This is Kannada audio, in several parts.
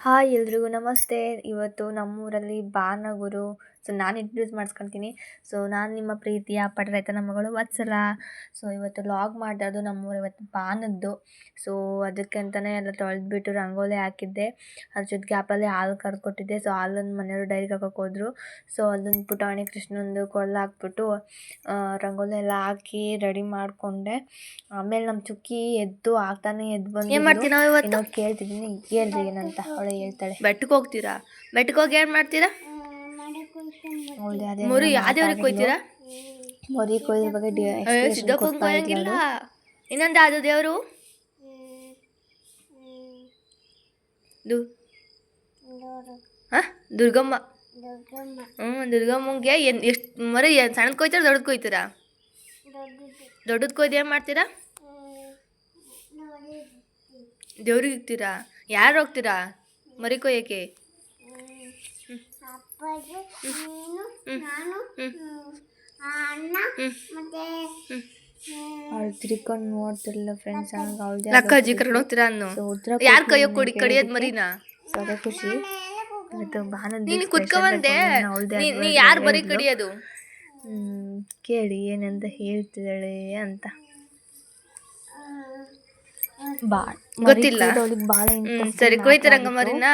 ಹಾಯ್ ಎಲ್ರಿಗೂ ನಮಸ್ತೆ. ಇವತ್ತು ನಮ್ಮೂರಲ್ಲಿ ಬಾನಗುರು. ನಾನು ಇಂಟ್ರೊಡ್ಯೂಸ್ ಮಾಡಿಸ್ಕೊಳ್ತೀನಿ. ನಾನು ನಿಮ್ಮ ಪ್ರೀತಿಯ ಪಟರೈತನ ಮಗಳು ವತ್ಸಲ. ಇವತ್ತು ಲಾಗ್ ಮಾಡ್ದಾರ್ದು ನಮ್ಮೂರು ಇವತ್ತು ಬಾನದ್ದು. ಅದಕ್ಕೆ ಅಂತಲೇ ಎಲ್ಲ ತೊಳೆದ್ಬಿಟ್ಟು ರಂಗೋಲಿ ಹಾಕಿದ್ದೆ. ಅದ್ರ ಜೊತೆ ಗ್ಯಾಪಲ್ಲಿ ಹಾಲು ಕರ್ಕೊಟ್ಟಿದ್ದೆ. ಹಾಲನ್ನು ಮನೆಯವರು ಡೈರಿಗೆ ಹಾಕೋಕೆ ಹೋದರು. ಅಲ್ಲೊಂದು ಪುಟಾಣಿ ಕೃಷ್ಣಂದು ಕೊಳಲು ಹಾಕ್ಬಿಟ್ಟು ರಂಗೋಲಿ ಎಲ್ಲ ಹಾಕಿ ರೆಡಿ ಮಾಡಿಕೊಂಡೆ. ಆಮೇಲೆ ನಮ್ಮ ಚುಕ್ಕಿ ಎದ್ದು ಆಗ್ತಾನೆ ಎದ್ದು ಬಂದು ಏನೋ ಕೇಳ್ತಿದ್ದೀನಿ. ಹೇಳ್ರಿ ಏನಂತ ಅವಳೆ ಹೇಳ್ತಾಳೆ. ಬೆಟ್ಟಕ್ಕೆ ಹೋಗ್ತೀರಾ? ಬೆಟ್ಟಕ್ಕೆ ಹೋಗಿ ಏನು ಮಾಡ್ತೀರಾ? ಮೊರಿ ಯಾವ್ದೇವ್ರಿಗೆ ಕೊಯ್ತೀರಾ? ಮೊರಿ ಕೊಯ್ದ್ರ ಬಗ್ಗೆ ಸಿದ್ದಪ್ಪಂಗೆ ಕೊಯ್ಯಂಗಿಲ್ಲ. ಇನ್ನೊಂದು ಯಾವುದು ದೇವರು? ದುರ್ಗಮ್ಮ. ದುರ್ಗಮ್ಮಂಗೆ ಎಷ್ಟು ಮೊರಿ ಸಣ್ಣದು ಕೊಯ್ತೀರಾ ದೊಡ್ಡದು ಕೊಯ್ತೀರಾ? ದೊಡ್ಡದು ಕೊಯ್ದು ಏನು ಮಾಡ್ತೀರಾ? ದೇವ್ರಿಗೆ ಇಕ್ತೀರಾ? ಯಾರು ಹೋಗ್ತೀರಾ ಮರಿ ಕೊಯ್ಯಕ್ಕೆ? ತಿರ್ಕೊಂಡು ನೋಡ್ತಿರ್ಲಿಲ್ಲ ಫ್ರೆಂಡ್ಸ್. ಅಕ್ಕಾಜಿ ಕರ್ಕೊಂಡು ಹೋಗ್ತೀರಾ ಅನ್ನು? ಯಾರು ಕೈಯೋಗಿ ಕಡಿಯೋದು ಮರಿನ? ಅದೇ ಖುಷಿ. ನೀನು ಕುತ್ಕೊಂಡೆ ನೀ ಯಾರು ಮರಿ ಕಡಿಯೋದು? ಕೇಳಿ ಏನಂತ ಹೇಳ್ತಿದ್ದಾಳೆ ಅಂತ. ಗೊತ್ತಿಲ್ಲ. ಸರಿ, ಕೊಯ್ತೀರಂಗ ಮರಿನ?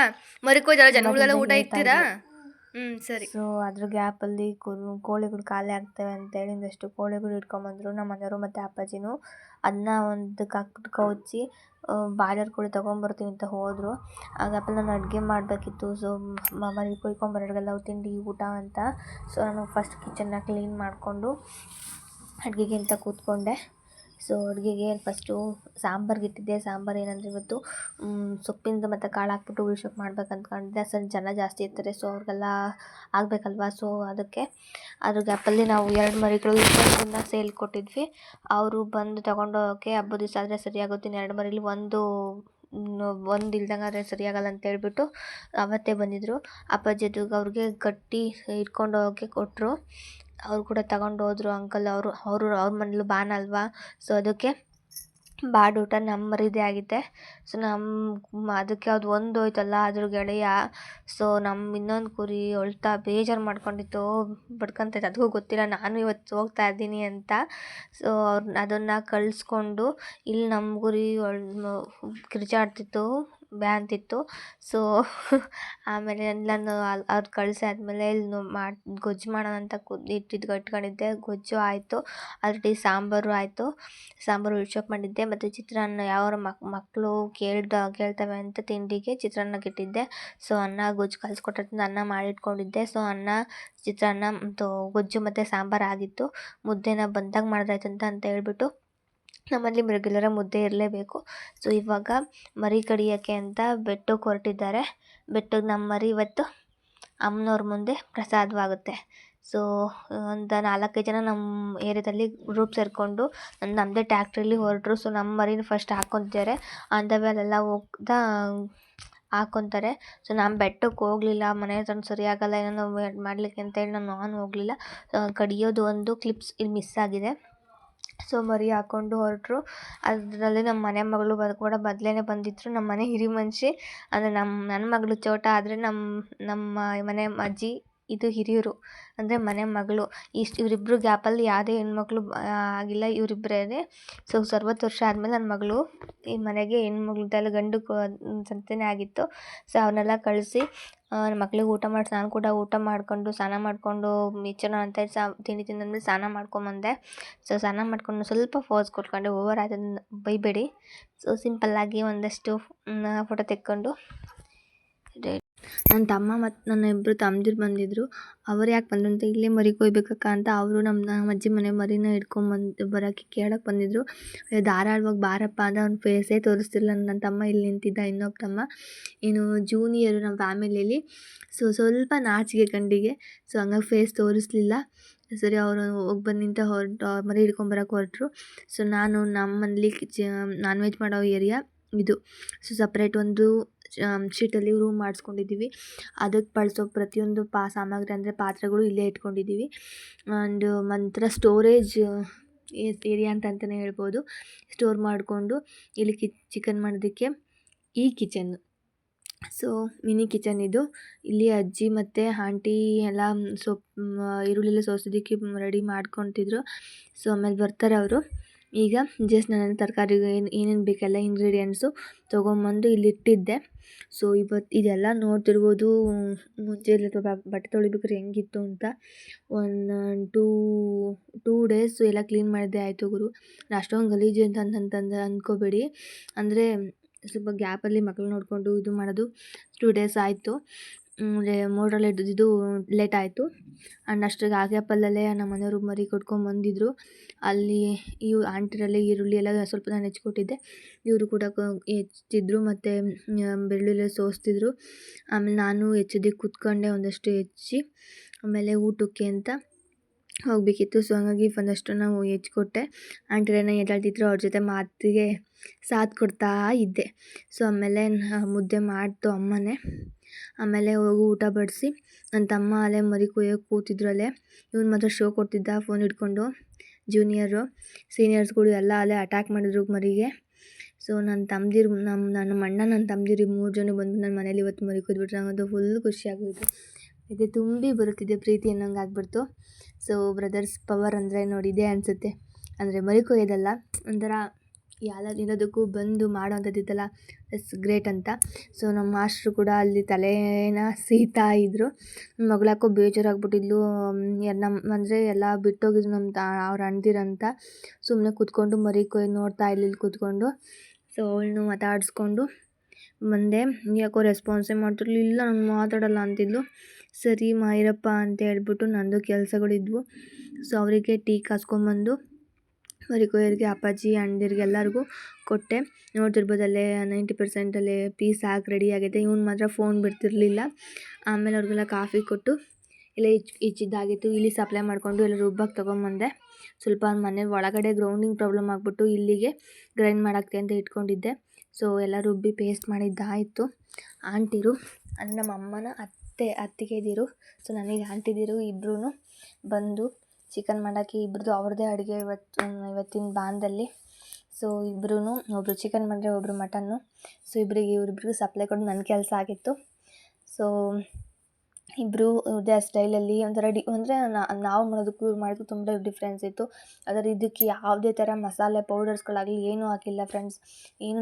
ಮರಿ ಕೊಯ್ದಲ್ಲ ಜನಗಳೆಲ್ಲ ಊಟ ಇಕ್ತೀರಾ? ಸರಿ. ಅದ್ರ ಗ್ಯಾಪಲ್ಲಿ ಕೋಳಿಗಳು ಖಾಲಿ ಆಗ್ತವೆ ಅಂತೇಳಿ ಒಂದಷ್ಟು ಕೋಳಿಗಳು ಇಟ್ಕೊಂಬಂದ್ರು ನಮ್ಮ ಮನೆಯವರು ಮತ್ತು ಅಪ್ಪಾಜಿನೂ. ಅದನ್ನ ಒಂದು ಕೌಚಿ ಬಾಯ್ಲರ್ ಕೋಳಿ ತೊಗೊಂಬರ್ತೀವಿ ಅಂತ ಹೋದರು. ಆ ಗ್ಯಾಪಲ್ಲಿ ನಾನು ಅಡುಗೆ ಮಾಡಬೇಕಿತ್ತು. ಮರಿ ಕೊಯ್ಕೊಂಬರೋರಿಗೆಲ್ಲ ತಿಂಡಿ ಊಟ ಅಂತ. ನಾನು ಫಸ್ಟ್ ಕಿಚನ್ನ ಕ್ಲೀನ್ ಮಾಡಿಕೊಂಡು ಅಡುಗೆಗೆ ಅಂತ ಕೂತ್ಕೊಂಡೆ. ಅಡುಗೆಗೆ ಫಸ್ಟು ಸಾಂಬಾರ್ಗೆ ಇಟ್ಟಿದ್ದೆ. ಸಾಂಬಾರು ಏನಂದರೆ ಇವತ್ತು ಸೊಪ್ಪಿಂದು ಮತ್ತು ಕಾಳು ಹಾಕ್ಬಿಟ್ಟು ಉಳ್ಸೋಕೆ ಮಾಡ್ಬೇಕು ಅಂದ್ಕೊಂಡಿದ್ದೆ. ಜನ ಜಾಸ್ತಿ ಇರ್ತಾರೆ, ಅವ್ರಿಗೆಲ್ಲ ಆಗಬೇಕಲ್ವ. ಅದಕ್ಕೆ ಅದ್ರ ಗ್ಯಾಪಲ್ಲಿ ನಾವು 2 ಮರಿಗಳು ಸೇಲ್ ಕೊಟ್ಟಿದ್ವಿ. ಅವರು ಬಂದು ತೊಗೊಂಡೋಗೋಕ್ಕೆ ಹಬ್ಬದ ದಿವಸ ಆದರೆ ಸರಿಯಾಗುತ್ತೆ. 2 ಮರಿಲಿ ಒಂದು ಇಲ್ದಂಗಾದ್ರೆ ಸರಿಯಾಗಲ್ಲ ಅಂತ ಹೇಳ್ಬಿಟ್ಟು ಅವತ್ತೇ ಬಂದಿದ್ದರು. ಅಪ್ಪಾಜಿ ಅವ್ರಿಗೆ ಗಟ್ಟಿ ಇಟ್ಕೊಂಡು ಹೋಗೋಕ್ಕೆ ಕೊಟ್ಟರು. ಅವ್ರು ಕೂಡ ತಗೊಂಡು ಹೋದ್ರು ಅಂಕಲ್. ಅವ್ರ ಮನೇಲೂ ಬಾನ ಅಲ್ವಾ. ಅದಕ್ಕೆ ಬಾಡೂಟ ನಮ್ಮ ಮರಿದೇ ಆಗಿತ್ತೆ. ಅದಕ್ಕೆ ಅದು ಒಂದು ಹೋಯ್ತಲ್ಲ ಅದ್ರ ಗೆಳೆಯ. ನಮ್ಮ ಇನ್ನೊಂದು ಕುರಿ ಅಳ್ತಾ ಬೇಜಾರು ಮಾಡ್ಕೊಂಡಿತ್ತು, ಬಡ್ಕೊಂತೈತೆ. ಅದಕ್ಕೂ ಗೊತ್ತಿಲ್ಲ ನಾನು ಇವತ್ತು ಹೋಗ್ತಾ ಇದ್ದೀನಿ ಅಂತ. ಅದನ್ನು ಕಳಿಸ್ಕೊಂಡು ಇಲ್ಲಿ ನಮ್ಮ ಕುರಿ ಕಿರ್ಚಾಡ್ತಿತ್ತು, ಬ್ಯಾ ಅಂತಿತ್ತು. ಆಮೇಲೆ ಎಲ್ಲನೂ ಅವ್ರು ಕಳಿಸಾದ್ಮೇಲೆ ಗೊಜ್ಜು ಮಾಡೋಣ ಅಂತ ಇಟ್ಕೊಂಡಿದ್ದೆ. ಗೊಜ್ಜು ಆಯಿತು. ಅದ್ರ ಸಾಂಬಾರು ಆಯಿತು. ಸಾಂಬಾರು ಉಳ್ಸೋಕೆ ಮಾಡಿದ್ದೆ. ಮತ್ತು ಚಿತ್ರಾನ್ನ ಯಾವ್ಯಾವ ಮಕ್ಕಳು ಕೇಳ್ತವೆ ಅಂತ ತಿಂಡಿಗೆ ಚಿತ್ರಾನ್ನಕ್ಕೆ ಇಟ್ಟಿದ್ದೆ. ಅನ್ನ ಗೊಜ್ಜು ಕಲಿಸ್ಕೊಟ್ಟಿದ್ದು ಅನ್ನ ಮಾಡಿಟ್ಕೊಂಡಿದ್ದೆ. ಅನ್ನ ಚಿತ್ರಾನ್ನ ಮತ್ತು ಗೊಜ್ಜು ಮತ್ತು ಸಾಂಬಾರು ಆಗಿತ್ತು. ಮುದ್ದೆನ ಬಂದಾಗ ಮಾಡಿದ್ರಾಯ್ತಂತ ಅಂತ ಹೇಳ್ಬಿಟ್ಟು ನಮ್ಮಲ್ಲಿ ರೆಗ್ಯುಲರ ಮುದ್ದೆ ಇರಲೇಬೇಕು. ಇವಾಗ ಮರಿ ಕಡಿಯೋಕ್ಕೆ ಅಂತ ಬೆಟ್ಟಕ್ಕೆ ಹೊರಟಿದ್ದಾರೆ. ಬೆಟ್ಟಕ್ಕೆ ನಮ್ಮ ಮರಿ ಇವತ್ತು ಅಮ್ಮನವ್ರ ಮುಂದೆ ಪ್ರಸಾದವಾಗುತ್ತೆ. ಒಂದು 4-5 ಜನ ನಮ್ಮ ಏರಿಯಾದಲ್ಲಿ ಗ್ರೂಪ್ ಸೇರಿಕೊಂಡು ನಮ್ಮದೇ ಟ್ಯಾಕ್ಟ್ರಲ್ಲಿ ಹೊರಟರು. ನಮ್ಮ ಮರಿನ ಫಸ್ಟ್ ಹಾಕ್ಕೊತಿದ್ದಾರೆ. ಅಲ್ಲೆಲ್ಲ ಹೋಗ್ತಾ ಹಾಕ್ಕೊತಾರೆ. ನಾನು ಬೆಟ್ಟಕ್ಕೆ ಹೋಗಲಿಲ್ಲ, ಮನೆ ಹತ್ರ ಸರಿಯಾಗಲ್ಲ ಏನೋ ಮಾಡಲಿಕ್ಕೆ ಅಂತೇಳಿ ನಾನು ಹೋಗಲಿಲ್ಲ. ಕಡಿಯೋದು ಒಂದು ಕ್ಲಿಪ್ಸ್ ಇಲ್ಲಿ ಮಿಸ್ ಆಗಿದೆ. ಮರಿ ಹಾಕ್ಕೊಂಡು ಹೊರಟರು. ಅದರಲ್ಲಿ ನಮ್ಮ ಮನೆ ಮಗಳು ಕೂಡ ಮೊದಲೇ ಬಂದಿದ್ದರು. ನಮ್ಮ ಮನೆ ಹಿರಿ ಮನುಷ್ಯ ಅಂದರೆ ನನ್ನ ಮಗಳು ಚೋಟ. ಆದರೆ ನಮ್ಮ ಮನೆ ಅಜ್ಜಿ ಇದು ಹಿರಿಯರು ಅಂದರೆ ಮನೆ ಮಗಳು. ಇವರಿಬ್ಬರು ಗ್ಯಾಪಲ್ಲಿ ಯಾವುದೇ ಹೆಣ್ಮಕ್ಳು ಆಗಿಲ್ಲ, ಇವರಿಬ್ಬರೇ. 40 ವರ್ಷ ಆದಮೇಲೆ ನನ್ನ ಮಗಳು ಈ ಮನೆಗೆ ಹೆಣ್ಮಗ್ಳದೆಲ್ಲ ಗಂಡು ಸಂತಾನ ಆಗಿತ್ತು. ಅವನ್ನೆಲ್ಲ ಕಳಿಸಿ ಮಕ್ಳಿಗೆ ಊಟ ಮಾಡಿಸಿ ನಾನು ಕೂಡ ಊಟ ಮಾಡಿಕೊಂಡು ಸ್ನಾನ ಮಾಡಿಕೊಂಡು ಮಿಚ್ಚನ ಅಂತ ತಿಂಡಿ ತಿಂದಾದ್ಮೇಲೆ ಸ್ನಾನ ಮಾಡ್ಕೊಂಬಂದೆ. ಸ್ನಾನ ಮಾಡ್ಕೊಂಡು ಸ್ವಲ್ಪ ಪೋಸ್ ಕೊಟ್ಕೊಂಡೆ. ಓವರ್ ಆಯ್ತು ಬೈಬೇಡಿ. ಸಿಂಪಲ್ಲಾಗಿ ಒಂದಷ್ಟು ಫೋಟೋ ತೆಕ್ಕೊಂಡು ನನ್ನ ತಮ್ಮ ಮತ್ತು ನನ್ನ ಇಬ್ಬರು ತಮ್ಮದಿರು ಬಂದಿದ್ದರು. ಅವ್ರು ಯಾಕೆ ಬಂದರು ಅಂತ, ಇಲ್ಲೇ ಮರಿ ಕೊಯ್ಬೇಕಕ್ಕ ಅಂತ ಅವರು ನಮ್ಮ ಅಜ್ಜಿ ಮನೆ ಮರಿನ ಬರೋಕ್ಕೆ ಕೇಳೋಕ್ಕೆ ಬಂದಿದ್ದರು. ಧಾರಾಳವಾಗಿ ಬಾರಪ್ಪ ಅಂದರೆ ಅವ್ನ ಫೇಸೇ ತೋರಿಸ್ತಿಲ್ಲ. ನನ್ನ ತಮ್ಮ ಇಲ್ಲಿ ನಿಂತಿದ್ದ. ಇನ್ನೊಬ್ಬ ತಮ್ಮ ಜೂನಿಯರು ನಮ್ಮ ಫ್ಯಾಮಿಲಿಯಲ್ಲಿ. ಸ್ವಲ್ಪ ನಾಚಿಕೆ ಗಂಡಿಗೆ. ಹಂಗಾಗಿ ಫೇಸ್ ತೋರಿಸ್ಲಿಲ್ಲ. ಸರಿ, ಅವರು ಹೋಗಿ ಬನ್ನಿ ಅಂತ ಮರಿ ಹಿಡ್ಕೊಂಬರಕ್ಕೆ ಹೊರಟರು. ನಾನು ನಮ್ಮಲ್ಲಿ ನಾನ್ ವೆಜ್ ಮಾಡೋ ಏರಿಯಾ ಇದು. ಸಪ್ರೇಟ್ ಒಂದು ಶೀಟಲ್ಲಿ ರೂಮ್ ಮಾಡಿಸ್ಕೊಂಡಿದ್ದೀವಿ. ಅದಕ್ಕೆ ಬಳಸೋ ಪ್ರತಿಯೊಂದು ಸಾಮಗ್ರಿ ಅಂದರೆ ಪಾತ್ರೆಗಳು ಇಲ್ಲೇ ಇಟ್ಕೊಂಡಿದ್ದೀವಿ. ಒಂಥರ ಸ್ಟೋರೇಜ್ ಏರಿಯಾ ಅಂತಲೇ ಹೇಳ್ಬೋದು. ಸ್ಟೋರ್ ಮಾಡಿಕೊಂಡು ಇಲ್ಲಿ ಚಿಕನ್ ಮಾಡೋದಕ್ಕೆ ಈ ಕಿಚನ್ನು. ಸೊ ಮಿನಿ ಕಿಚನ್ ಇದು. ಇಲ್ಲಿ ಅಜ್ಜಿ ಮತ್ತು ಆಂಟಿ ಎಲ್ಲ ಈರುಳ್ಳಿ ಸೋಸೋದಕ್ಕೆ ರೆಡಿ ಮಾಡ್ಕೊತಿದ್ರು. ಸೊ ಆಮೇಲೆ ಬರ್ತಾರೆ ಅವರು. ಈಗ ಜಸ್ಟ್ ನಾನು ತರಕಾರಿಗೆ ಏನೇನು ಬೇಕೆಲ್ಲ ಇಂಗ್ರೀಡಿಯೆಂಟ್ಸು ತೊಗೊಂಬಂದು ಇಲ್ಲಿ ಇಟ್ಟಿದ್ದೆ. ಸೊ ಇದೆಲ್ಲ ನೋಡ್ತಿರ್ಬೋದು ಮುಂಚೆ ಬಟ್ಟೆ ತೊಳಿಬೇಕಾದ್ರೆ ಹೆಂಗಿತ್ತು ಅಂತ. ಟೂ ಡೇಸ್ ಎಲ್ಲ ಕ್ಲೀನ್ ಮಾಡಿದ್ದೆ ಆಯಿತು ಗುರು. ಅಷ್ಟೊಂದು ಗಲೀಜು ಅಂತಂತಂದು ಅಂದ್ಕೋಬೇಡಿ. ಅಂದರೆ ಸ್ವಲ್ಪ ಗ್ಯಾಪಲ್ಲಿ ಮಕ್ಕಳು ನೋಡಿಕೊಂಡು ಇದು ಮಾಡೋದು 2 ಡೇಸ್ ಆಯಿತು. ಮೋಟ್ರಲ್ಲಿ ಇದು ಲೇಟ್ ಆಯಿತು. ಆ್ಯಂಡ್ ಅಷ್ಟಿಗೆ ಆ ಗ್ಯಾಪಲ್ಲೇ ನಮ್ಮ ಮನೆಯವರು ಮರಿ ಕೊಟ್ಕೊಂಬಂದಿದ್ರು. ಅಲ್ಲಿ ಆಂಟಿರಲ್ಲಿ ಈರುಳ್ಳಿ ಎಲ್ಲ ಸ್ವಲ್ಪ ನಾನು ಹೆಚ್ಕೊಟ್ಟಿದ್ದೆ. ಇವರು ಕೂಡ ಹೆಚ್ಚಿದ್ರು ಮತ್ತು ಬೆಳ್ಳುಳ್ಳಿ ಸೋಸ್ತಿದ್ರು. ಆಮೇಲೆ ನಾನು ಹೆಚ್ಚೋದಕ್ಕೆ ಕೂತ್ಕೊಂಡೆ, ಒಂದಷ್ಟು ಹೆಚ್ಚಿ ಆಮೇಲೆ ಊಟಕ್ಕೆ ಅಂತ ಹೋಗಬೇಕಿತ್ತು. ಸೊ ಹಾಗಾಗಿ ಒಂದಷ್ಟು ನಾವು ಹೆಚ್ಕೊಟ್ಟೆ. ಆಂಟಿರೇನೋ ಎದ್ದೇಳ್ತಿದ್ರು, ಅವ್ರ ಜೊತೆ ಮಾತಿಗೆ ಸಾಥ್ ಕೊಡ್ತಾ ಇದ್ದೆ. ಸೊ ಆಮೇಲೆ ಮುದ್ದೆ ಮಾಡ್ತು ಅಮ್ಮನೇ. ಆಮೇಲೆ ಹೋಗಿ ಊಟ ಬಡಿಸಿ ನನ್ನ ತಮ್ಮ ಅಲ್ಲೇ ಮರಿ ಕೊಯ್ಯೋಕೆ ಕೂತಿದ್ರು ಅಲ್ಲೇ. ಇವ್ನು ಮಾತ್ರ ಶೋ ಕೊಡ್ತಿದ್ದ ಫೋನ್ ಹಿಡ್ಕೊಂಡು. ಜೂನಿಯರು ಸೀನಿಯರ್ಸ್ಗಳು ಎಲ್ಲ ಅಲ್ಲೇ ಅಟ್ಯಾಕ್ ಮಾಡಿದ್ರು ಮರಿಗೆ. ಸೊ ನನ್ನ ತಮ್ಮದಿರು ನಮ್ಮ ಅಣ್ಣ ನನ್ನ ತಮ್ಮದಿರು 3 ಜನ ಬಂದು ನನ್ನ ಮನೇಲಿ ಇವತ್ತು ಮರಿ ಕೊಯ್ದುಬಿಟ್ರು. ನಂಗಂತೂ ಫುಲ್ ಖುಷಿಯಾಗೋಯಿತು. ಇದು ತುಂಬಿ ಬರುತ್ತಿದೆ ಪ್ರೀತಿ ಅನ್ನೋಂಗೆ ಆಗ್ಬಿಡ್ತು. ಸೊ ಬ್ರದರ್ಸ್ ಪವರ್ ಅಂದರೆ ನೋಡಿದೆ ಅನಿಸುತ್ತೆ. ಅಂದರೆ ಮರಿ ಕೊಯ್ಯೋದಲ್ಲ, ಒಂಥರ ಎಲ್ಲದಕ್ಕೂ ಬಂದು ಮಾಡೋವಂಥದ್ದಿತ್ತಲ್ಲ, ಇಟ್ಸ್ ಗ್ರೇಟ್ ಅಂತ. ಸೊ ನಮ್ಮ ಮಾಸ್ಟ್ರು ಕೂಡ ಅಲ್ಲಿ ತಲೆನ ಸೀತಾ ಇದ್ದರು. ನನ್ನ ಮಗಳು ಯಾಕೋ ಬೇಜಾರಾಗ್ಬಿಟ್ಟಿದ್ಲು. ಅಂದರೆ ಎಲ್ಲ ಬಿಟ್ಟೋಗಿದ್ರು ಅವ್ರು ಅಣ್ದಿರಂತ. ಸುಮ್ಮನೆ ಕೂತ್ಕೊಂಡು ಮರಿ ಕೊಯ್ದು ನೋಡ್ತಾ ಇಲ್ಲಿ ಕೂತ್ಕೊಂಡು. ಸೊ ಅವಳನ್ನು ಮಾತಾಡಿಸ್ಕೊಂಡು ಬಂದೆ. ಯಾಕೋ ರೆಸ್ಪಾನ್ಸೇ ಮಾಡ್ತಿರ್ಲಿಲ್ಲ, ನಾನು ಮಾತಾಡೋಲ್ಲ ಅಂತಿದ್ಲು. ಸರಿ ಇರಪ್ಪ ಅಂತ ಹೇಳ್ಬಿಟ್ಟು ನಂದು ಕೆಲಸಗಳಿದ್ವು. ಸೊ ಅವರಿಗೆ ಟೀ ಕಾಸ್ಕೊಂಬಂದು ಮರಿ ಕೊಯ್ಯೋರಿಗೆ ಅಪ್ಪಾಜಿ ಅಣ್ಣದಿರಿಗೆ ಎಲ್ಲರಿಗೂ ಕೊಟ್ಟೆ. ನೋಡ್ತಿರ್ಬೋದು ಅಲ್ಲೇ 90% ಅಲ್ಲೇ ಪೀಸ್ ಹಾಕಿ ರೆಡಿ ಆಗೈತೆ. ಇವ್ನು ಮಾತ್ರ ಫೋನ್ ಬಿಡ್ತಿರ್ಲಿಲ್ಲ. ಆಮೇಲೆ ಅವ್ರಿಗೆಲ್ಲ ಕಾಫಿ ಕೊಟ್ಟು ಎಲ್ಲ ಹೆಚ್ಚಿದ್ದಾಗಿತ್ತು. ಇಲ್ಲಿ ಸಪ್ಲೈ ಮಾಡಿಕೊಂಡು ಎಲ್ಲ ರುಬ್ಬಕ್ಕೆ ತೊಗೊಂಬಂದೆ. ಸ್ವಲ್ಪ ಮನೆ ಒಳಗಡೆ ಗ್ರೌಂಡಿಂಗ್ ಪ್ರಾಬ್ಲಮ್ ಆಗಿಬಿಟ್ಟು ಇಲ್ಲಿಗೆ ಗ್ರೈಂಡ್ ಮಾಡೋಕ್ಕೆ ಅಂತ ಇಟ್ಕೊಂಡಿದ್ದೆ. ಸೊ ಎಲ್ಲ ರುಬ್ಬಿ ಪೇಸ್ಟ್ ಮಾಡಿದ್ದಾಯಿತು. ಆಂಟಿರು ಅಂದರೆ ನಮ್ಮ ಅಮ್ಮನ ಅತ್ತಿಗೆದಿರು, ಸೊ ನನಗೆ ಆಂಟಿದಿರು ಇಬ್ಬರೂ ಬಂದು ಚಿಕನ್ ಮಾಡೋಕ್ಕೆ ಇಬ್ಬರದು ಅವ್ರದ್ದೇ ಅಡುಗೆ ಇವತ್ತಿನ ಬಾಂದಲ್ಲಿ. ಸೊ ಇಬ್ಬರೂ ಒಬ್ಬರು ಚಿಕನ್ ಮಾಡಿದ್ರೆ ಒಬ್ಬರು ಮಟನ್ನು. ಸೊ ಇವರಿಬ್ರಿಗೂ ಸಪ್ಲೈ ಕೊಟ್ಟು ನನ್ನ ಕೆಲಸ ಆಗಿತ್ತು. ಸೊ ಇಬ್ಬರು ಇದೇ ಸ್ಟೈಲಲ್ಲಿ ಒಂಥರ ಅಂದರೆ ನಾವು ಮಾಡೋದಕ್ಕೂ ಇವ್ರು ಮಾಡೋದಕ್ಕೂ ತುಂಬ ಡಿಫ್ರೆನ್ಸ್ ಇತ್ತು. ಆದರೆ ಇದಕ್ಕೆ ಯಾವುದೇ ಥರ ಮಸಾಲೆ ಪೌಡರ್ಸ್ಗಳಾಗಲಿ ಏನೂ ಹಾಕಿಲ್ಲ ಫ್ರೆಂಡ್ಸ್. ಏನು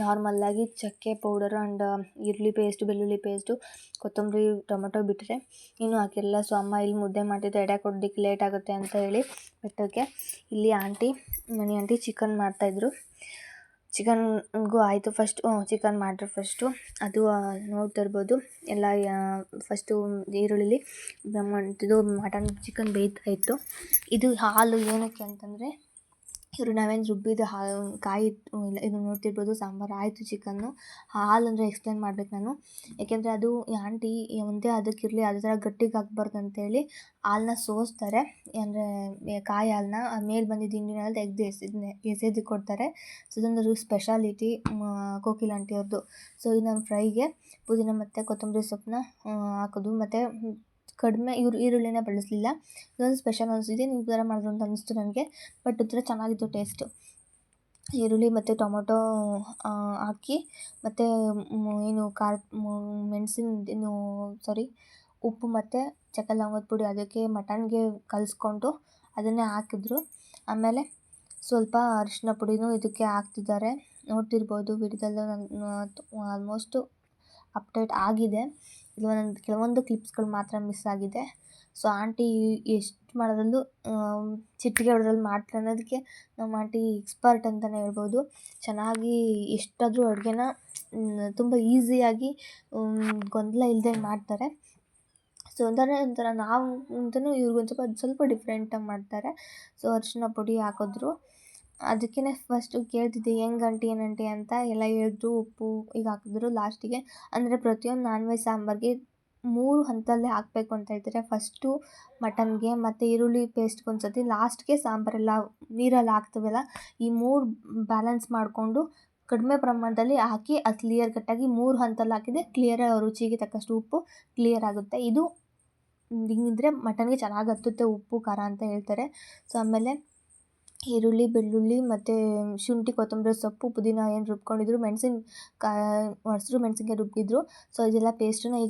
ನಾರ್ಮಲ್ಲಾಗಿ ಚಕ್ಕೆ ಪೌಡರು ಆ್ಯಂಡ್ ಈರುಳ್ಳಿ ಪೇಸ್ಟು, ಬೆಳ್ಳುಳ್ಳಿ ಪೇಸ್ಟು, ಕೊತ್ತಂಬರಿ, ಟೊಮೆಟೊ ಬಿಟ್ಟರೆ ಏನೂ ಹಾಕಿರಲಿಲ್ಲ. ಸೊ ಅಮ್ಮ ಇಲ್ಲಿ ಮುದ್ದೆ ಮಾಡ್ತಿದ್ದು ಎಡೆ ಕೊಡೋದಕ್ಕೆ ಲೇಟ್ ಆಗುತ್ತೆ ಅಂತ ಹೇಳಿ ಬಿಟ್ಟೋಕ್ಕೆ. ಇಲ್ಲಿ ಮನೆ ಆಂಟಿ ಚಿಕನ್ ಮಾಡ್ತಾಯಿದ್ರು. ಚಿಕನ್ಗೂ ಆಯಿತು ಚಿಕನ್ ಮಾಡ್ರೆ ಫಸ್ಟು ಅದು ನೋಡ್ತಿರ್ಬೋದು. ಎಲ್ಲ ಫಸ್ಟು ಈರುಳ್ಳಿಲಿ ಇದು ಮಟನ್ ಚಿಕನ್ ಬೇಯ್ತಾ ಇತ್ತು. ಇದು ಹಾಲು ಏನಕ್ಕೆ ಅಂತಂದರೆ ಇವರು ನಾವೇನು ರುಬ್ಬಿದ ಕಾಯಿ ಇದು ನೋಡ್ತಿರ್ಬೋದು. ಸಾಂಬಾರು ಆಯಿತು, ಚಿಕನ್ನು. ಹಾಲು ಅಂದರೆ ಎಕ್ಸ್ಪ್ಲೇನ್ ಮಾಡ್ಬೇಕು ನಾನು, ಯಾಕೆಂದರೆ ಅದು ಆಂಟಿ ಒಂದೇ ಅದಕ್ಕಿರಲಿ ಅದೇ ಥರ ಗಟ್ಟಿಗೆ ಹಾಕ್ಬಾರ್ದು ಅಂತೇಳಿ ಹಾಲನ್ನ ಸೋಸ್ತಾರೆ. ಅಂದರೆ ಕಾಯಿ ಹಾಲನ್ನ ಮೇಲೆ ಬಂದಿದ್ದು ಹಿಂಡಿನೆಲ್ಲ ತೆಗೆದು ಎಸೆದು ಕೊಡ್ತಾರೆ. ಸೊ ಇದೊಂದು ಸ್ಪೆಷಾಲಿಟಿ ಕೋಕಿಲ ಆಂಟಿ ಅವ್ರದ್ದು. ಸೊ ಇದು ನಮ್ಮ ಫ್ರೈಗೆ ಪುದೀನ ಮತ್ತು ಕೊತ್ತಂಬರಿ ಸೊಪ್ಪನ್ನ ಹಾಕೋದು. ಮತ್ತು ಕಡಿಮೆ ಈರುಳ್ಳಿನ ಬಳಸಲಿಲ್ಲ. ಇದೊಂದು ಸ್ಪೆಷಲ್ ಅನಿಸಿದೆ. ನೀವು ಈ ಥರ ಮಾಡಿದ್ರು ಅಂತ ಅನ್ನಿಸ್ತು ನನಗೆ. ಬಟ್ ಈ ಥರ ಚೆನ್ನಾಗಿತ್ತು ಟೇಸ್ಟು. ಈರುಳ್ಳಿ ಮತ್ತು ಟೊಮೊಟೊ ಹಾಕಿ ಮತ್ತು ಉಪ್ಪು ಮತ್ತು ಚಕ್ಕೆ ಲವಂಗದ ಪುಡಿ ಅದಕ್ಕೆ ಮಟನ್ಗೆ ಕಲಿಸ್ಕೊಂಡು ಅದನ್ನೇ ಹಾಕಿದ್ರು. ಆಮೇಲೆ ಸ್ವಲ್ಪ ಅರಿಶಿನ ಪುಡಿನೂ ಇದಕ್ಕೆ ಹಾಕ್ತಿದ್ದಾರೆ. ನೋಡ್ತಿರ್ಬೋದು ವಿಡಿಯೋದಲ್ಲೂ ಆಲ್ಮೋಸ್ಟು ಅಪ್ಡೇಟ್ ಆಗಿದೆ. ಇದು ಕೆಲವೊಂದು ಕ್ಲಿಪ್ಸ್ಗಳು ಮಾತ್ರ ಮಿಸ್ ಆಗಿದೆ. ಸೊ ಆಂಟಿ ಎಷ್ಟು ಮಾಡೋದ್ರಲ್ಲೂ ಚಿಟಿಕೆ ಹೊಡೆದ್ರಲ್ಲಿ ಮಾಡ್ತಾರೆ ಅನ್ನೋದಕ್ಕೆ ನಮ್ಮ ಆಂಟಿ ಎಕ್ಸ್ಪರ್ಟ್ ಅಂತಲೇ ಹೇಳ್ಬೋದು. ಚೆನ್ನಾಗಿ ಎಷ್ಟಾದರೂ ಅಡುಗೆನ ತುಂಬ ಈಸಿಯಾಗಿ ಗೊಂದಲ ಇಲ್ಲದೆ ಮಾಡ್ತಾರೆ. ಸೊ ಒಂಥರ ನಾವು ಅಂತಲೂ ಇವ್ರಿಗೊಂದು ಸ್ವಲ್ಪ ಡಿಫ್ರೆಂಟಾಗಿ ಮಾಡ್ತಾರೆ. ಸೊ ಅರಿಶಿನ ಪುಡಿ ಹಾಕಿದ್ರು. ಅದಕ್ಕೇ ಫಸ್ಟು ಕೇಳ್ತಿದ್ದೆ ಹೆಂಗೆ ಆಂಟಿ ಏನು ಆಂಟಿ ಅಂತ. ಎಲ್ಲ ಹೇಳಿದ್ರು. ಉಪ್ಪು ಈಗ ಹಾಕಿದ್ರು ಲಾಸ್ಟಿಗೆ. ಅಂದರೆ ಪ್ರತಿಯೊಂದು ನಾನ್ ವೆಜ್ ಸಾಂಬಾರಿಗೆ 3 ಹಂತದಲ್ಲೇ ಹಾಕಬೇಕು ಅಂತ ಹೇಳ್ತಾರೆ. ಫಸ್ಟು ಮಟನ್ಗೆ, ಮತ್ತು ಈರುಳ್ಳಿ ಪೇಸ್ಟ್ಗೆ ಒಂದು ಸತಿ, ಲಾಸ್ಟ್ಗೆ ಸಾಂಬಾರೆಲ್ಲ ನೀರಲ್ಲಿ ಹಾಕ್ತೀವಲ್ಲ, ಈ 3 ಬ್ಯಾಲೆನ್ಸ್ ಮಾಡಿಕೊಂಡು ಕಡಿಮೆ ಪ್ರಮಾಣದಲ್ಲಿ ಹಾಕಿ ಅದು ಕ್ಲಿಯರ್ ಕಟ್ಟಾಗಿ 3 ಹಂತಲ್ಲಿ ಹಾಕಿದರೆ ಕ್ಲಿಯರಾಗಿ ರುಚಿಗೆ ತಕ್ಕಷ್ಟು ಉಪ್ಪು ಕ್ಲಿಯರ್ ಆಗುತ್ತೆ. ಇದು ಹಿಂಗಿದ್ರೆ ಮಟನ್ಗೆ ಚೆನ್ನಾಗಿ ಹತ್ತುತ್ತೆ ಉಪ್ಪು ಖಾರ ಅಂತ ಹೇಳ್ತಾರೆ. ಸೊ ಆಮೇಲೆ ಈರುಳ್ಳಿ, ಬೆಳ್ಳುಳ್ಳಿ ಮತ್ತು ಶುಂಠಿ, ಕೊತ್ತಂಬರಿ ಸೊಪ್ಪು, ಪುದೀನ ಏನು ರುಬ್ಕೊಂಡಿದ್ರು, ಹಸಿರು ಮೆಣಸಿನ್ಕಾಯಿ ರುಬ್ಬಿದ್ರು. ಸೊ ಇದೆಲ್ಲ ಪೇಸ್ಟನ್ನ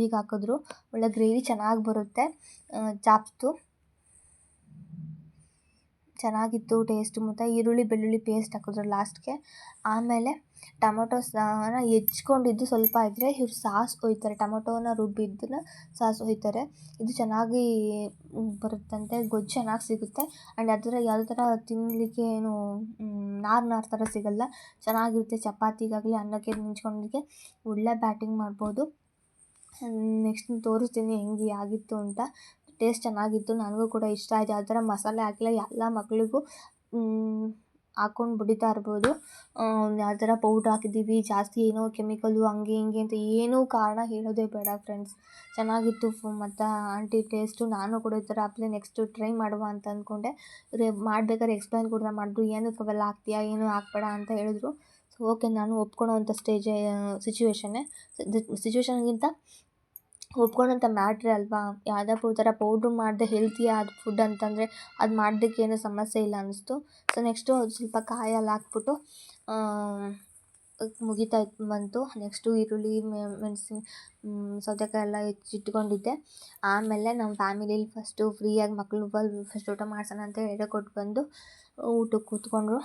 ಈಗ ಹಾಕಿದ್ರು. ಒಳ್ಳೆ ಗ್ರೇವಿ ಚೆನ್ನಾಗಿ ಬರುತ್ತೆ. ಚಾಪ್ಸ್ದು ಚೆನ್ನಾಗಿತ್ತು ಟೇಸ್ಟು. ಮತ್ತು ಈರುಳ್ಳಿ, ಬೆಳ್ಳುಳ್ಳಿ ಪೇಸ್ಟ್ ಹಾಕಿದ್ರು ಲಾಸ್ಟ್ಗೆ. ಆಮೇಲೆ ಟೊಮೊಟೊನ ಹೆಚ್ಕೊಂಡಿದ್ದು ಸ್ವಲ್ಪ ಇದ್ದರೆ ಇವ್ರು ಸಾಸ್ ಒಯ್ತಾರೆ. ಟೊಮೊಟೊನ ರುಬ್ಬಿದ್ದನ್ನ ಸಾಸ್ ಒಯ್ತಾರೆ. ಇದು ಚೆನ್ನಾಗಿ ಬರುತ್ತಂತೆ. ಗೊಜ್ಜು ಚೆನ್ನಾಗಿ ಸಿಗುತ್ತೆ. ಆ್ಯಂಡ್ ಅದರ ಯಾವುದೇ ಥರ ತಿನ್ನಲಿಕ್ಕೆ ಏನು ನಾರು ಥರ ಸಿಗಲ್ಲ. ಚೆನ್ನಾಗಿರುತ್ತೆ. ಚಪಾತಿಗಾಗಲಿ ಅನ್ನಕ್ಕೆ ನೆಂಚ್ಕೊಳ್ಳೋದಕ್ಕೆ ಒಳ್ಳೆ ಬ್ಯಾಟಿಂಗ್ ಮಾಡ್ಬೋದು. ನೆಕ್ಸ್ಟ್ ತೋರಿಸ್ತೀನಿ ಹೆಂಗೆ ಆಗಿತ್ತು ಅಂತ. ಟೇಸ್ಟ್ ಚೆನ್ನಾಗಿತ್ತು. ನನಗೂ ಕೂಡ ಇಷ್ಟ ಆಯಿತು. ಯಾವ ಥರ ಮಸಾಲೆ ಹಾಕಿಲ್ಲ. ಎಲ್ಲ ಮಕ್ಳಿಗೂ ಹಾಕ್ಕೊಂಡು ಬಡಿತಾ ಇರ್ಬೋದು. ಯಾವ ಥರ ಪೌಡ್ರ್ ಹಾಕಿದ್ದೀವಿ, ಜಾಸ್ತಿ ಏನೋ ಕೆಮಿಕಲ್ಲು ಹಂಗೆ ಹಿಂಗೆ ಅಂತ ಏನೂ ಕಾರಣ ಹೇಳೋದೇ ಬೇಡ ಫ್ರೆಂಡ್ಸ್. ಚೆನ್ನಾಗಿತ್ತು ಮತ್ತು ಆಂಟಿ ಟೇಸ್ಟು. ನಾನು ಕೂಡ ಈ ಥರ ಹಾಕ್ಲೆ ನೆಕ್ಸ್ಟು ಟ್ರೈ ಮಾಡುವ ಅಂತ ಅಂದ್ಕೊಂಡೆ. ಮಾಡ್ಬೇಕಾದ್ರೆ ಎಕ್ಸ್ಪ್ಲೈನ್ ಕೂಡ ಮಾಡಿದ್ರು, ಏನಕ್ಕೆ ಅವೆಲ್ಲ ಹಾಕ್ತೀಯಾ, ಏನೂ ಹಾಕ್ಬೇಡ ಅಂತ ಹೇಳಿದ್ರು. ಸೊ ಓಕೆ, ನಾನು ಒಪ್ಕೊಳ್ಳೋವಂಥ ಸಿಚುವೇಶನ್ಗಿಂತ ಒಪ್ಕೊಳ್ಳೋಂಥ ಮ್ಯಾಟ್ರೇ ಅಲ್ವಾ. ಯಾವುದೋ ಥರ ಪೌಡ್ರ್ ಮಾಡದೆ ಹೆಲ್ತಿಯಾದ ಫುಡ್ ಅಂತಂದರೆ ಅದು ಮಾಡೋದಕ್ಕೇನು ಸಮಸ್ಯೆ ಇಲ್ಲ ಅನ್ನಿಸ್ತು. ಸೊ ನೆಕ್ಸ್ಟು ಅದು ಸ್ವಲ್ಪ ಕಾಯಲ್ಲಿ ಹಾಕ್ಬಿಟ್ಟು ಬಂತು. ನೆಕ್ಸ್ಟು ಈರುಳ್ಳಿ, ಸೌತೆಕಾಯಿ ಎಲ್ಲ ಹೆಚ್ಚಿಟ್ಕೊಂಡಿದ್ದೆ. ಆಮೇಲೆ ನಮ್ಮ ಫ್ಯಾಮಿಲೀಲಿ ಫಸ್ಟು ಫ್ರೀಯಾಗಿ ಮಕ್ಕಳು ಫಸ್ಟ್ ಊಟ ಮಾಡ್ಸೋಣ ಅಂತ ಎಡೆ ಕೊಟ್ಟು ಬಂದು ಊಟಕ್ಕೆ ಕೂತ್ಕೊಂಡ್ರು.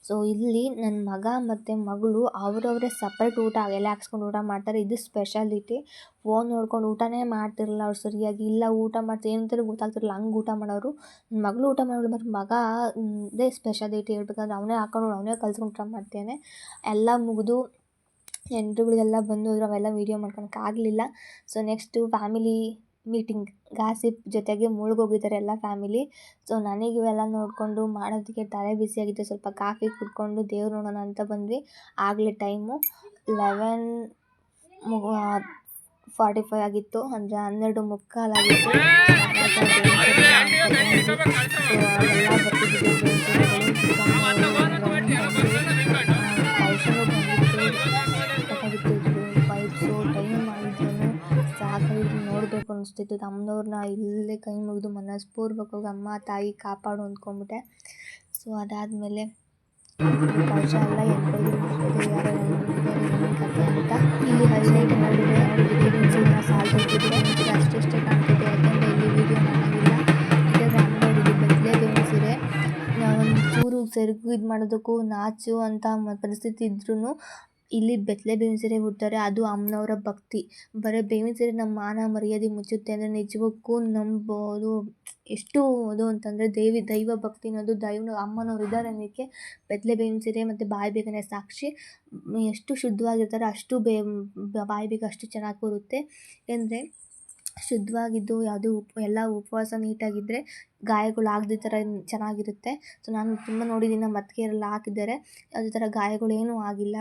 ಸೊ ಇಲ್ಲಿ ನನ್ನ ಮಗ ಮತ್ತು ಮಗಳು ಅವರವರೇ ಸಪ್ರೇಟ್ ಊಟ ಎಲೆ ಹಾಕ್ಸ್ಕೊಂಡು ಊಟ ಮಾಡ್ತಾರೆ. ಇದು ಸ್ಪೆಷಾಲಿಟಿ. ಫೋನ್ ನೋಡ್ಕೊಂಡು ಊಟನೇ ಮಾಡ್ತಿರಲ್ಲ ಅವ್ರು ಸರಿಯಾಗಿ. ಇಲ್ಲ ಊಟ ಮಾಡ್ತಾ ಏನಂತಲೂ ಗೊತ್ತಾಗ್ತಿರಲ್ಲ, ಹಂಗೆ ಊಟ ಮಾಡೋರು. ನನ್ನ ಮಗಳು ಊಟ ಮಾಡೋಳು, ಬಟ್ ಮಗ ಇದೇ ಸ್ಪೆಷಾಲಿಟಿ ಹೇಳ್ಬೇಕಂದ್ರೆ ಅವನೇ ಹಾಕೊಂಡು ಅವನೇ ಕಲ್ಸ್ಕೊಂಡು ಊಟ ಮಾಡ್ತೇನೆ. ಎಲ್ಲ ಮುಗಿದು ನೆಂಟ್ರುಗಳಿಗೆಲ್ಲ ಬಂದೋದ್ರು. ಅವೆಲ್ಲ ವೀಡಿಯೋ ಮಾಡ್ಕೊಳಕ್ಕಾಗಲಿಲ್ಲ. So next family meeting, gossip ಜೊತೆಗೆ ಮುಳುಗೋಗಿದ್ದಾರೆ ಎಲ್ಲ ಫ್ಯಾಮಿಲಿ. ಸೊ ನನಗೆ ಇವೆಲ್ಲ ನೋಡಿಕೊಂಡು ಮಾಡೋದಕ್ಕೆ ತಲೆ ಬಿಸಿಯಾಗಿತ್ತು. ಸ್ವಲ್ಪ ಕಾಫಿ ಕುಡ್ಕೊಂಡು ದೇವ್ರು ನೋಡೋಣ ಅಂತ ಬಂದ್ವಿ. ಆಗಲೇ ಟೈಮು 11:45 ಆಗಿತ್ತು. ಅಂದರೆ 12:45 ಆಗಿತ್ತು. ಟೈಮ್ ಆಗಿದ್ರು ಸಾಕಾಗಿದ್ದು ನೋಡಬೇಕು ಅನಿಸ್ತಿತ್ತು. ಅಮ್ಮನವ್ರನ್ನ ಇಲ್ಲೇ ಕೈ ಮುಗಿದು ಮನಸ್ಪೂರ್ವಕವಾಗಿ ಅಮ್ಮ ತಾಯಿ ಕಾಪಾಡು ಅಂದ್ಕೊಂಬಿಟ್ಟೆ. ಸೊ ಅದಾದಮೇಲೆ ಕಳಶ ಎಲ್ಲ ಎನ್ಕೊಂಡು ಯಾರು ಕತೆ ಅಂತ ಇಲ್ಲಿ ಹೈಲೈಟ್ ನೋಡಿದೆ. ಸಾಲ್ತಿದ್ದೆ ಅಷ್ಟೇ ಕಾಣ್ತಿದೆ. ಯಾಕೆಂದರೆ ಇಲ್ಲಿ ವೀಡಿಯೋ ಮಾಡೋಂಗಿಲ್ಲ. ಇದೇ ರಾಮನವ್ರಿಗೆ ಬೇವಿನ ಸೀರೆ ಒಂಚೂರು ಸೆರಗು ಇದು ಮಾಡೋದಕ್ಕೂ ನಾಚು ಅಂತ ಪರಿಸ್ಥಿತಿ ಇದ್ರೂ ಇಲ್ಲಿ ಬೇವಿನ ಸೀರೆ ಉಡ್ತಾರೆ. ಅದು ಅಮ್ಮನವರ ಭಕ್ತಿ. ಬರೀ ಬೇವಿನ ಸೀರೆ ನಮ್ಮ ಮಾನ ಮರ್ಯಾದೆ ಮುಚ್ಚುತ್ತೆ ಅಂದರೆ ನಿಜಕ್ಕೂ ನಂಬೋದು. ಎಷ್ಟು ಅದು ಅಂತಂದರೆ ದೈವ ಭಕ್ತಿ ಅನ್ನೋದು ಅಮ್ಮನವ್ರು ಇದ್ದಾರೆ ಅನ್ನೋಕ್ಕೆ ಬೇವಿನ ಸೀರೆ ಮತ್ತು ಬಾಯಿ ಬೀಗನೇ ಸಾಕ್ಷಿ. ಎಷ್ಟು ಶುದ್ಧವಾಗಿರ್ತಾರೆ ಅಷ್ಟು ಬಾಯಿ ಬೀಗ ಅಷ್ಟು ಚೆನ್ನಾಗಿ ಬರುತ್ತೆ. ಏಕೆಂದರೆ ಶುದ್ಧವಾಗಿದ್ದು ಯಾವುದು ಎಲ್ಲ ಉಪವಾಸ ನೀಟಾಗಿದ್ದರೆ ಗಾಯಗಳು ಆಗದ ಥರ ಚೆನ್ನಾಗಿರುತ್ತೆ. ಸೊ ನಾನು ತುಂಬ ನೋಡಿದ್ದೀನಿ, ನಮ್ಮ ಅತ್ತಿಗೆಯರೆಲ್ಲ ಹಾಕಿದ್ದಾರೆ. ಯಾವುದೇ ಥರ ಗಾಯಗಳೇನೂ ಆಗಿಲ್ಲ.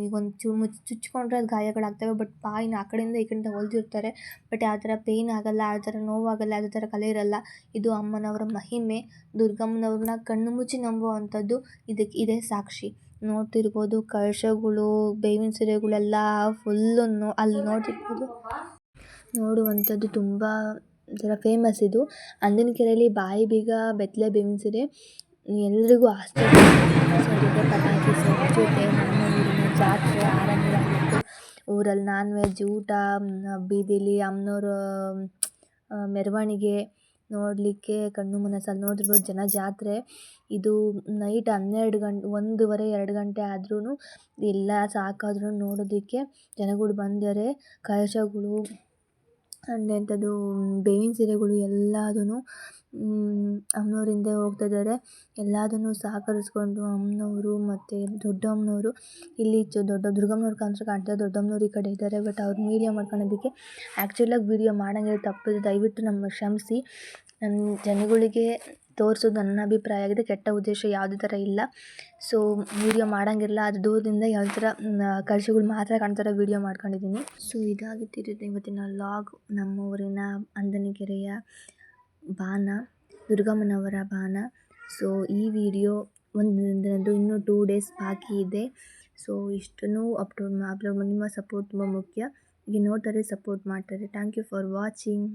ಈಗ ಒಂದು ಚುಚ್ಕೊಂಡ್ರೆ ಅದು ಗಾಯಗಳಾಗ್ತವೆ. ಬಟ್ ಬಾಯಿನ ಆ ಕಡೆಯಿಂದ ಈ ಕಡೆಯಿಂದ ಹೊಲ್ದಿರ್ತಾರೆ. ಬಟ್ ಯಾವ ಥರ ಪೇಯ್ನ್ ಆಗಲ್ಲ, ಆ ಥರ ನೋವಾಗಲ್ಲ, ಯಾವುದೇ ಥರ ಕಲೆ ಇರಲ್ಲ. ಇದು ಅಮ್ಮನವರ ಮಹಿಮೆ. ದುರ್ಗಮ್ಮನವ್ರನ್ನ ಕಣ್ಣು ಮುಚ್ಚಿ ನಂಬುವಂಥದ್ದು ಇದೇ ಸಾಕ್ಷಿ. ನೋಡ್ತಿರ್ಬೋದು ಕಳಶಗಳು, ಬೇವಿನ ಸೀರೆಗಳೆಲ್ಲ ಫುಲ್ಲು ಅಲ್ಲಿ ನೋಡ್ತಿರ್ಬೋದು. ನೋಡುವಂಥದ್ದು ತುಂಬ ಥರ ಫೇಮಸ್ ಇದು. ಅಂದಿನಕೆರೆಯಲ್ಲಿ ಬಾಯಿ ಬೀಗ ಬೇವಿನ ಸೀರೆ ಎಲ್ರಿಗೂ ಆಶ್ಚರ್ಯ. ಪಟಾಕಿ ಜೊತೆ ನಮ್ಮ ಊರಿನ ಜಾತ್ರೆ ಆರಂಭ ಆಗಿತ್ತು. ಊರಲ್ಲಿ ನಾನ್ ವೆಜ್ ಊಟ, ಬೀದಿಲಿ ಅಮ್ಮನವ್ರ ಮೆರವಣಿಗೆ ನೋಡಲಿಕ್ಕೆ ಕಣ್ಣು ಮನಸ್ಸಲ್ಲಿ ನೋಡಿರ್ಬೋದು ಜನ. ಜಾತ್ರೆ ಇದು ನೈಟ್ 1:30 2 ಗಂಟೆ ಆದ್ರೂ ಎಲ್ಲ ಸಾಕಾದ್ರೂ ನೋಡೋದಕ್ಕೆ ಜನಗಳು ಬಂದರೆ. ಕಳಶಗಳು ಅಂಥದ್ದು ಬೇವಿನ ಸೀರೆಗಳು ಎಲ್ಲದೂ ಅಮ್ಮನವ್ರಿಂದೆ ಹೋಗ್ತಿದ್ದಾರೆ. ಎಲ್ಲದನ್ನು ಸಹಕರಿಸ್ಕೊಂಡು ಅಮ್ಮನವರು ಮತ್ತು ದೊಡ್ಡಮ್ಮನವರು ಇಲ್ಲಿ ದೊಡ್ಡ ದುರ್ಗಮ್ಮನವ್ರು ಕಾಣ್ತಾರೆ. ದೊಡ್ಡಮ್ಮನವ್ರು ಈ ಕಡೆ ಇದ್ದಾರೆ. ಬಟ್ ಅವ್ರು ವೀಡಿಯೋ ಮಾಡ್ಕೊಳ್ಳೋದಕ್ಕೆ ಆ್ಯಕ್ಚುಲಾಗಿ ವೀಡಿಯೋ ಮಾಡೋಂಗಿಲ್ಲ, ತಪ್ಪಿದೆ, ದಯವಿಟ್ಟು ನಮ್ಮ ಕ್ಷಮಿಸಿ. ನನ್ನ ಜನಗಳಿಗೆ ತೋರಿಸೋದು ನನ್ನ ಅಭಿಪ್ರಾಯ ಆಗಿದೆ. ಕೆಟ್ಟ ಉದ್ದೇಶ ಯಾವುದೇ ಥರ ಇಲ್ಲ. ಸೊ ವೀಡಿಯೋ ಮಾಡೋಂಗಿಲ್ಲ, ಅದು ದೂರದಿಂದ ಯಾವ ಥರ ಕಳಶಗಳು ಮಾತ್ರ ಕಾಣ್ತಾರೆ ವೀಡಿಯೋ ಮಾಡ್ಕೊಂಡಿದ್ದೀನಿ. ಸೊ ಇದಾಗಿತ್ತು ಇವತ್ತಿನ ಲಾಗ್. ನಮ್ಮ ಊರಿನ ಅಂದನಕೆರೆಯ ಬಾನ, ದುರ್ಗಮ್ಮನವರ ಬಾನ. ಸೊ ಈ ವಿಡಿಯೋ ಇನ್ನೂ 2 ಡೇಸ್ ಬಾಕಿ ಇದೆ. ಸೊ ಇಷ್ಟನ್ನು ಅಪ್ಲೋಡ್ ನಿಮ್ಮ ಸಪೋರ್ಟ್ ತುಂಬ ಮುಖ್ಯ. ಈಗ ನೋಡ್ತಾರೆ, ಸಪೋರ್ಟ್ ಮಾಡ್ತಾರೆ. Thank you for watching.